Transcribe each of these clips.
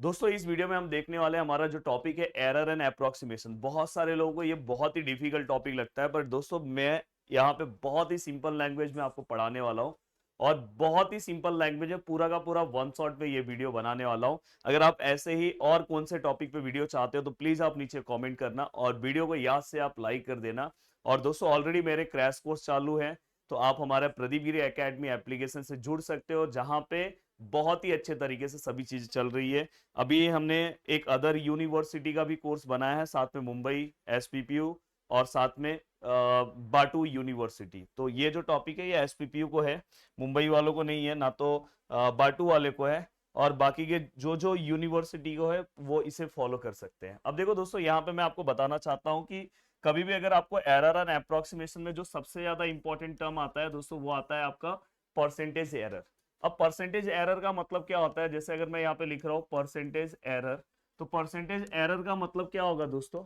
दोस्तों इस वीडियो में हम देखने वाले हैं हमारा जो टॉपिक है एरर एंड अप्रोक्सीमेशन। बहुत सारे लोगों को ये बहुत ही डिफिकल्ट टॉपिक लगता है, पर दोस्तों मैं यहाँ पे बहुत ही सिंपल लैंग्वेज में आपको पढ़ाने वाला हूँ और बहुत ही सिंपल लैंग्वेज में पूरा का पूरा वन शॉट पे ये वीडियो बनाने वाला हूँ। अगर आप ऐसे ही और कौन से टॉपिक पे वीडियो चाहते हो तो प्लीज आप नीचे कॉमेंट करना और वीडियो को याद से आप लाइक कर देना। और दोस्तों ऑलरेडी मेरे क्रैश कोर्स चालू है, तो आप हमारे प्रदीप गिरी एकेडमी एप्लीकेशन से जुड़ सकते हो, जहां पे बहुत ही अच्छे तरीके से सभी चीजें चल रही है। अभी हमने एक अदर यूनिवर्सिटी का भी कोर्स बनाया है, साथ में मुंबई एसपीपीयू और साथ में बाटू यूनिवर्सिटी। तो ये जो टॉपिक है ये एसपीपीयू को है, मुंबई वालों को नहीं है, ना तो बाटू वाले को है। और बाकी के जो जो यूनिवर्सिटी को है वो इसे फॉलो कर सकते हैं। अब देखो दोस्तों, यहाँ पे मैं आपको बताना चाहता हूँ कि कभी भी अगर आपको एरर एंड अप्रोक्सीमेशन में जो सबसे ज्यादा इंपॉर्टेंट टर्म आता है दोस्तों, वो आता है आपका परसेंटेज एरर। अब परसेंटेज एरर का मतलब क्या होता है, जैसे अगर मैं यहाँ पे लिख रहा हूँ परसेंटेज एरर, तो परसेंटेज एरर का मतलब क्या होगा दोस्तों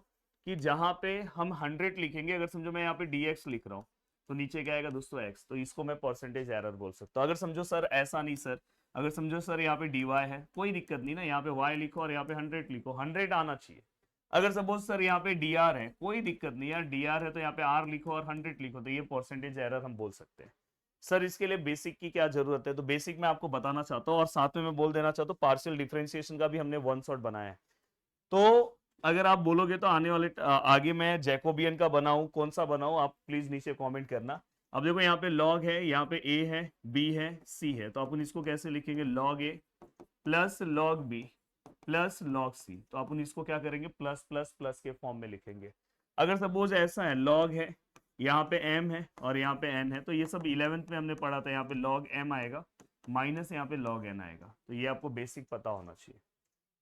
कि जहां पे हम 100 लिखेंगे, अगर समझो मैं यहाँ पे dx लिख रहा हूँ तो नीचे क्या आएगा दोस्तों x, तो इसको मैं परसेंटेज एरर बोल सकता हूँ। अगर समझो सर ऐसा नहीं सर, अगर समझो सर यहाँ पे dy है, कोई दिक्कत नहीं ना, यहाँ पे y लिखो और यहाँ पे 100 लिखो, 100 आना चाहिए। अगर सपोज सर यहाँ पे dr है, कोई दिक्कत नहीं यार, dr है तो यहाँ पे r लिखो और 100 लिखो, तो ये परसेंटेज एरर हम बोल सकते हैं। सर इसके लिए बेसिक की क्या जरूरत है, तो बेसिक मैं आपको बताना चाहता हूँ और साथ में मैं बोल देना चाहता हूँ पार्शियल डिफरेंशिएशन का भी हमने वन शॉट बनाया है। तो अगर आप बोलोगे तो आने वाले आगे मैं जैकोबियन का बनाऊं, कौन सा बनाऊं, आप प्लीज नीचे कमेंट करना। अब देखो यहाँ पे लॉग है, यहाँ पे ए है, बी है, सी है, तो अपन इसको कैसे लिखेंगे, log A plus log B plus log C, तो अपन इसको क्या करेंगे, प्लस प्लस प्लस के फॉर्म में लिखेंगे। अगर सपोज ऐसा है, लॉग है, यहाँ पे m है और यहाँ पे n है, तो ये सब 11th में हमने पढ़ा था, यहाँ पे log m आएगा माइनस यहाँ पे log n आएगा, तो ये आपको बेसिक पता होना चाहिए।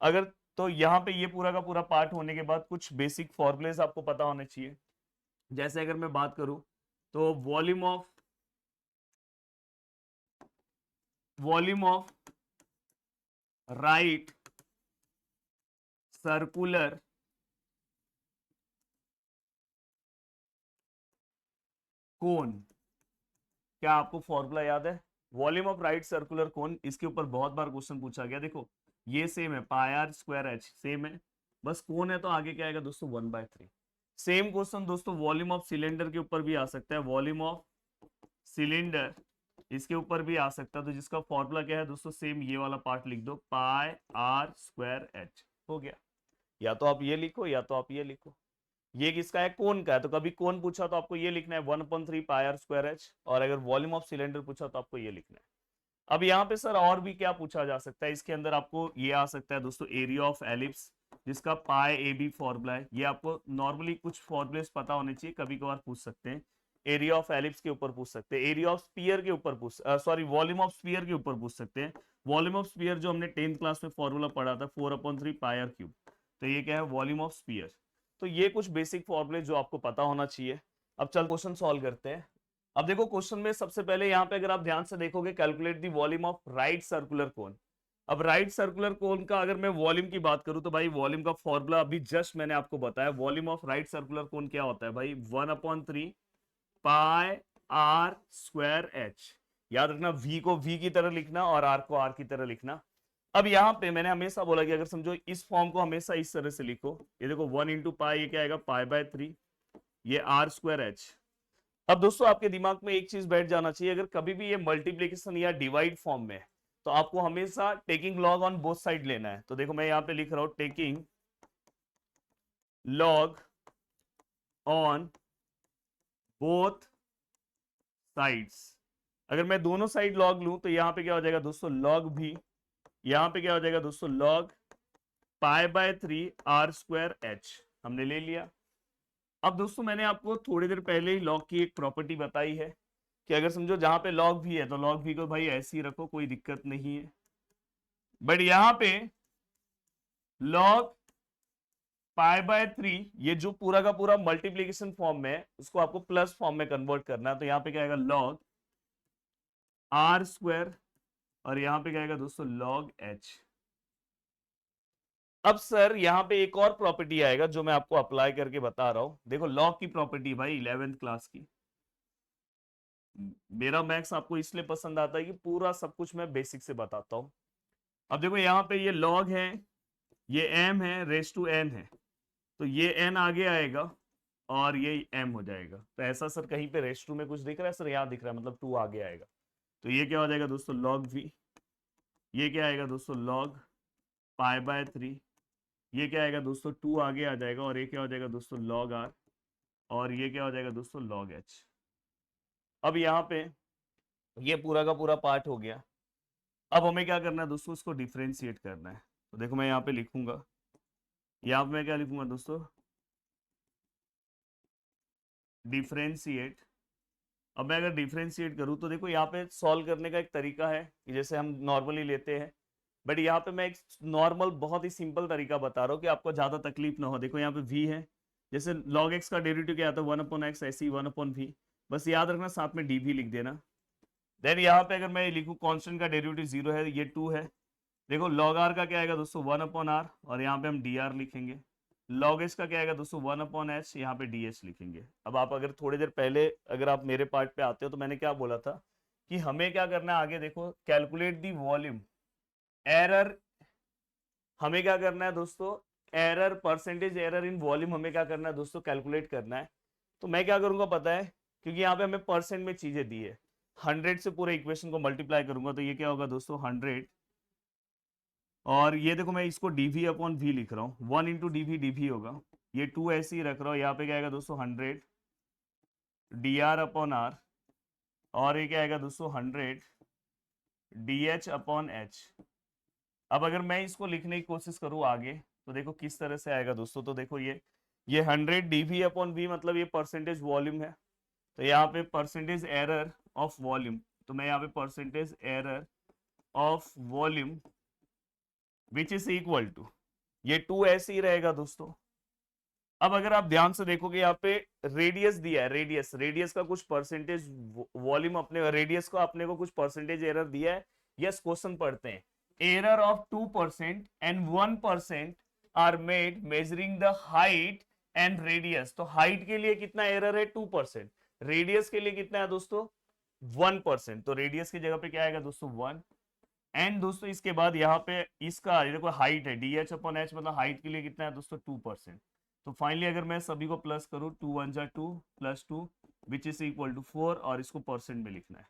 अगर तो यहाँ पे ये पूरा का पूरा पार्ट होने के बाद कुछ बेसिक फॉर्मूलेज आपको पता होने चाहिए। जैसे अगर मैं बात करूं तो volume of right circular cone, क्या आपको फॉर्मूला याद है? Volume of right circular cone, इसके ऊपर बहुत बार क्वेश्चन पूछा गया। देखो ये सेम है, पाई आर स्क्वायर एच सेम है, बस कोन है तो आगे क्या आएगा दोस्तों, 1/3। सेम क्वेश्चन दोस्तों वॉल्यूम ऑफ सिलेंडर के ऊपर भी आ सकता है, वॉल्यूम ऑफ सिलेंडर इसके ऊपर भी आ सकता है, तो जिसका फॉर्मूला क्या है दोस्तों, सेम ये वाला पार्ट लिख दो, पाई आर स्क्वायर एच, हो गया। या तो आप ये लिखो या तो आप ये लिखो। ये किसका है, कोन का है, तो कभी कोन पूछा तो आपको ये लिखना है 1/3 पाई आर स्क्वायर एच, और अगर वॉल्यूम ऑफ सिलेंडर पूछा तो आपको ये लिखना है। अब यहाँ पे सर और भी क्या पूछा जा सकता है, इसके अंदर आपको ये आ सकता है दोस्तों, एरिया ऑफ एलिप्स, जिसका पाई ए बी फॉर्मूला है। ये आपको नॉर्मली कुछ फॉर्मुलेस पता होने चाहिए, कभी कभार पूछ सकते हैं। एरिया ऑफ एलिप्स के ऊपर पूछ सकते हैं, एरिया ऑफ स्फीयर के ऊपर सॉरी वॉल्यूम ऑफ स्फीयर के ऊपर पूछ सकते हैं। वॉल्यूम ऑफ स्फीयर जो हमने 10th क्लास में फॉर्मूला पढ़ा था, 4/3 पाई आर क्यूब, तो ये क्या है, वॉल्यूम ऑफ स्फीयर। तो ये कुछ बेसिक फॉर्मूले जो आपको पता होना चाहिए। अब चल क्वेश्चन सॉल्व करते हैं। अब देखो क्वेश्चन में सबसे पहले यहाँ पे अगर आप ध्यान से देखोगे, calculate the volume of right circular cone. अब राइट सर्कुलर कोन का अगर मैं वॉल्यूम की बात करूं तो भाई वॉल्यूम का फॉर्मूला अभी जस्ट मैंने आपको बताया। Volume of right circular cone क्या होता है भाई, 1/3 पाई आर स्क्वायर एच। याद रखना v को v की तरह लिखना और r को r की तरह लिखना। अब यहाँ पे मैंने हमेशा बोला कि अगर समझो इस फॉर्म को हमेशा इस तरह से लिखो, ये देखो 1 × पाई, ये क्या आएगा पाई/3, ये आर स्क्वायर एच। अब दोस्तों आपके दिमाग में एक चीज बैठ जाना चाहिए, अगर कभी भी ये मल्टीप्लीकेशन या डिवाइड फॉर्म में है तो आपको हमेशा taking log on both side लेना है। तो देखो मैं यहाँ पे लिख रहा हूं, taking log on both sides. अगर मैं दोनों साइड लॉग लूं तो यहाँ पे क्या हो जाएगा दोस्तों, लॉग भी, यहाँ पे क्या हो जाएगा दोस्तों, लॉग पाई/3 आर स्क्वायर एच, हमने ले लिया। अब दोस्तों मैंने आपको थोड़ी देर पहले ही लॉग की एक प्रॉपर्टी बताई है कि अगर समझो जहां पे लॉग भी है तो लॉग भी को भाई ऐसे ही रखो, कोई दिक्कत नहीं है। बट यहां पे लॉग पाई/3, ये जो पूरा का पूरा मल्टीप्लीकेशन फॉर्म में है उसको आपको प्लस फॉर्म में कन्वर्ट करना है, तो यहां पे क्या आएगा, लॉग आर स्क्वायर, और यहां पे क्या आएगा दोस्तों, लॉग एच। अब सर यहां पे एक और प्रॉपर्टी आएगा जो मैं आपको अप्लाई करके बता रहा हूं। देखो लॉग की प्रॉपर्टी भाई 11th क्लास की, मेरा मैथ्स आपको इसलिए पसंद आता है कि पूरा सब कुछ मैं बेसिक से बताता हूं। अब देखो यहाँ पे ये लॉग है, ये m है रेस टू n है, तो ये n आगे आएगा और ये m हो जाएगा। तो ऐसा सर कहीं पे रेस टू में कुछ दिख रहा है सर? यहाँ दिख रहा है, मतलब 2 आगे आएगा। तो ये क्या हो जाएगा दोस्तों, log v। ये क्या आएगा दोस्तों, log π/3। ये क्या आएगा दोस्तों, 2 आगे आ जाएगा और ये क्या हो जाएगा दोस्तों, log r। और ये क्या हो जाएगा दोस्तों, log h। अब यहाँ पे ये पूरा का पूरा पार्ट हो गया। अब हमें क्या करना है दोस्तों, इसको डिफ्रेंशिएट करना है। तो देखो मैं यहाँ पे लिखूंगा, यहाँ पे मैं क्या लिखूंगा दोस्तों, डिफ्रेंशिएट। अब मैं अगर डिफ्रेंशिएट करूँ तो देखो यहाँ पे सॉल्व करने का एक तरीका है कि जैसे हम नॉर्मली लेते हैं, बट यहाँ पे मैं एक नॉर्मल बहुत ही सिंपल तरीका बता रहा हूँ कि आपको ज्यादा तकलीफ ना हो। देखो यहाँ पे v है, जैसे log x का डेरिवेटिव क्या आता है 1/x, ऐसे ही 1/v। बस याद रखना साथ में dv लिख देना। देन यहाँ पे अगर मैं लिखूँ कांस्टेंट का डेरिवेटिव 0 है, ये 2 है। देखो log r का क्या आएगा दोस्तों 1/r, और यहाँ पे हम dr लिखेंगे। log h का क्या आएगा दोस्तों 1/h, यहाँ पे dh लिखेंगे। अब आप अगर थोड़ी देर पहले अगर आप मेरे पार्ट पे आते हो तो मैंने क्या बोला था कि हमें क्या करना है आगे, देखो कैलकुलेट दी वॉल्यूम एरर। हमें क्या करना है दोस्तों, error, percentage error in volume हमें क्या करना है दोस्तों, कैलकुलेट करना है। तो मैं क्या करूंगा पता है, क्योंकि यहाँ पे हमें परसेंट में चीजें दी है, 100 से पूरे इक्वेशन को मल्टीप्लाई करूंगा तो ये क्या होगा दोस्तों 100। और ये देखो मैं इसको dv/v लिख रहा हूँ, 1 इंटू dv होगा। ये 2 ऐसे ही रख रहा हूँ, यहाँ पे क्या आएगा दोस्तों 100 dr/r, और ये क्या आएगा दोस्तों 100 dh/h। अब अगर मैं इसको लिखने की कोशिश करूँ आगे तो देखो किस तरह से आएगा दोस्तों। तो देखो ये 100 dv/v मतलब ये परसेंटेज वॉल्यूम है। तो यहाँ पे परसेंटेज एरर ऑफ वॉल्यूम, तो मैं यहाँ पे percentage error of volume which is equal to, ये 2 ऐसे ही रहेगा दोस्तों। अब अगर आप ध्यान से देखोगे यहाँ पे रेडियस दिया है, रेडियस का कुछ परसेंटेज वॉल्यूम, अपने रेडियस को अपने को कुछ परसेंटेज एरर दिया है। यस, क्वेश्चन पढ़ते हैं। Error of 2% and 1% are made measuring the height and radius. तो हाइट के लिए कितना एरर है 2%, रेडियस के लिए कितना है दोस्तों 1%। तो रेडियस की जगह पे क्या आएगा दोस्तों 1। एंड दोस्तों इसके बाद यहाँ पे इसका देखो हाइट है dh/h, मतलब हाइट के लिए कितना है दोस्तों 2%। तो फाइनली अगर मैं सभी को प्लस करूँ 2 1 जा 2 plus 2 which is equal to 4, और इसको परसेंट में लिखना है।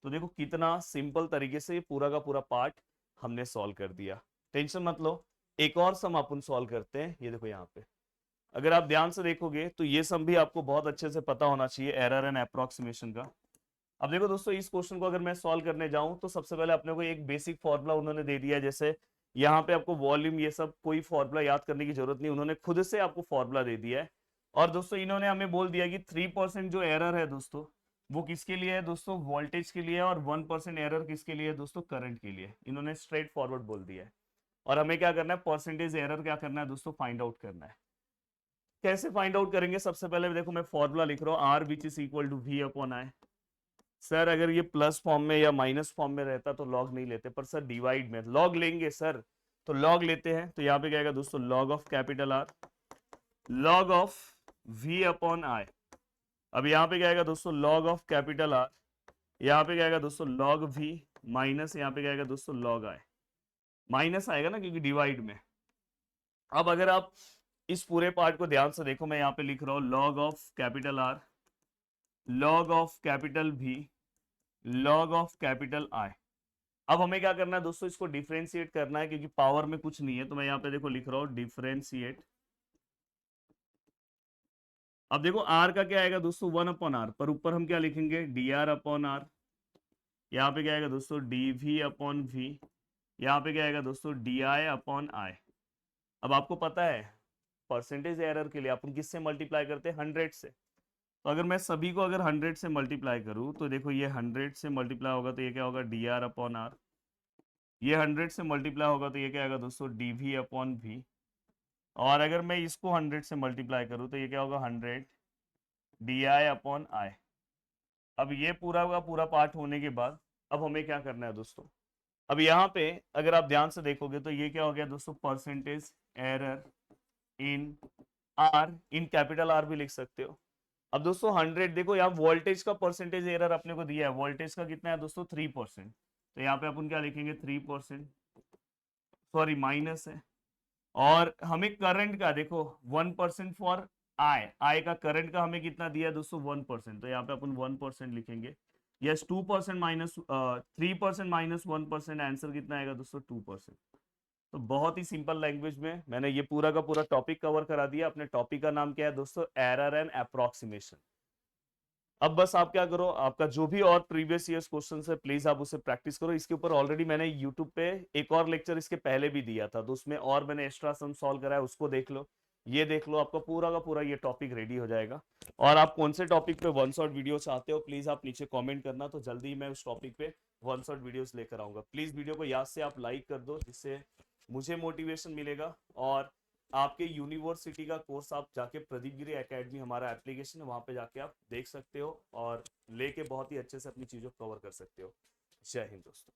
तो देखो कितना सिंपल तरीके से पूरा का पूरा पार्ट हमने सॉल्व कर दिया। टेंशन मत लो, एक और सम अपन सॉल्व करते हैं। ये देखो यहाँ पे अगर आप ध्यान से देखोगे तो ये सम भी आपको बहुत अच्छे से पता होना चाहिए, एरर एंड अप्रोक्सीमेशन का। अब देखो दोस्तों इस क्वेश्चन को अगर मैं सॉल्व करने जाऊं तो सबसे पहले अपने को एक बेसिक फॉर्मूला उन्होंने दे दिया है। जैसे यहाँ पे आपको वॉल्यूम ये सब कोई फॉर्मूला याद करने की जरूरत नहीं, उन्होंने खुद से आपको फॉर्मूला दे दिया है। और दोस्तों इन्होंने हमें बोल दिया कि 3% जो एरर है दोस्तों वो किसके लिए है दोस्तों, वोल्टेज के लिए, और 1% एरर किसके लिए है दोस्तों, करंट के लिए। इन्होंने स्ट्रेट फॉरवर्ड बोल दिया है। और हमें क्या करना है, परसेंटेज एरर क्या करना है दोस्तों, फाइंड आउट करना है। कैसे फाइंड आउट करेंगे, सबसे पहले देखो मैं फॉर्मूला लिख रहा हूँ, R which is equal to v/i। Sir अगर ये प्लस फॉर्म में या माइनस फॉर्म में रहता तो लॉग नहीं लेते, पर सर डिवाइड में लॉग लेंगे सर, तो लॉग लेते हैं। तो यहाँ पे क्या आएगा दोस्तों, log of capital R, log of v/i। अब यहाँ पे क्या आएगा दोस्तों, लॉग ऑफ कैपिटल आर, यहाँ पे क्या आएगा दोस्तों लॉग v, माइनस यहाँ पे क्या आएगा दोस्तों लॉग i। माइनस आएगा ना क्योंकि डिवाइड में। अब अगर आप इस पूरे पार्ट को ध्यान से देखो, मैं यहाँ पे लिख रहा हूँ log of capital R, log of capital v, log of capital I। अब हमें क्या करना है दोस्तों, इसको डिफरेंशिएट करना है क्योंकि पावर में कुछ नहीं है। तो मैं यहाँ पे देखो लिख रहा हूँ डिफरेंशिएट। अब देखो r का क्या आएगा दोस्तों 1/r, पर ऊपर हम क्या लिखेंगे dr/r। यहाँ पे क्या आएगा दोस्तों dv/v, यहाँ पे क्या आएगा दोस्तों di/i। अब आपको पता है परसेंटेज एरर के लिए अपन किससे मल्टीप्लाई करते हैं, 100 से। तो अगर मैं सभी को अगर 100 से मल्टीप्लाई करूं तो देखो ये 100 से मल्टीप्लाई होगा तो ये क्या होगा dr/r। ये 100 से मल्टीप्लाई होगा तो ये क्या आएगा दोस्तों dv/v। और अगर मैं इसको 100 से मल्टीप्लाई करूं तो ये क्या होगा 100 di/i। अब ये पूरा का पूरा पार्ट होने के बाद अब हमें क्या करना है दोस्तों, अब यहाँ पे अगर आप ध्यान से देखोगे तो ये क्या हो गया दोस्तों, percentage error in are, in capital R भी लिख सकते हो। अब दोस्तों 100 देखो यहाँ वोल्टेज का परसेंटेज एरर अपने को दिया है, वोल्टेज का कितना है दोस्तों 3%। तो यहाँ पे अपन क्या लिखेंगे 3%, सॉरी माइनस है। और हमें करंट का देखो 1% फॉर आई, आई का करंट का हमें कितना दिया है दोस्तों 1%, तो यहाँ पे अपन 1% लिखेंगे। यस 2% माइनस 3% माइनस 1%, आंसर कितना आएगा दोस्तों 2%। तो बहुत ही सिंपल लैंग्वेज में मैंने ये पूरा का पूरा टॉपिक कवर करा दिया। अपने टॉपिक का नाम क्या है दोस्तों, एरर एंड अप्रोक्सीमेशन। अब बस आप क्या करो, आपका जो भी और प्रीवियस ईयर्स क्वेश्चन है प्लीज आप उसे प्रैक्टिस करो। इसके ऊपर ऑलरेडी मैंने यूट्यूब पे एक और लेक्चर इसके पहले भी दिया था, तो उसमें और मैंने एक्स्ट्रा सम सॉल्व करा है, उसको देख लो। ये देख लो, आपका पूरा का पूरा ये टॉपिक रेडी हो जाएगा। और आप कौन से टॉपिक पे वन शॉट वीडियो चाहते हो प्लीज आप नीचे कमेंट करना, तो जल्दी ही मैं उस टॉपिक पे वन शॉट वीडियोस लेकर आऊंगा। प्लीज वीडियो को याद से आप लाइक कर दो, जिससे मुझे मोटिवेशन मिलेगा। और आपके यूनिवर्सिटी का कोर्स आप जाके प्रदीप गिरी एकेडमी हमारा एप्लीकेशन है, वहां पे जाके आप देख सकते हो और लेके बहुत ही अच्छे से अपनी चीजों को कवर कर सकते हो। जय हिंद दोस्तों।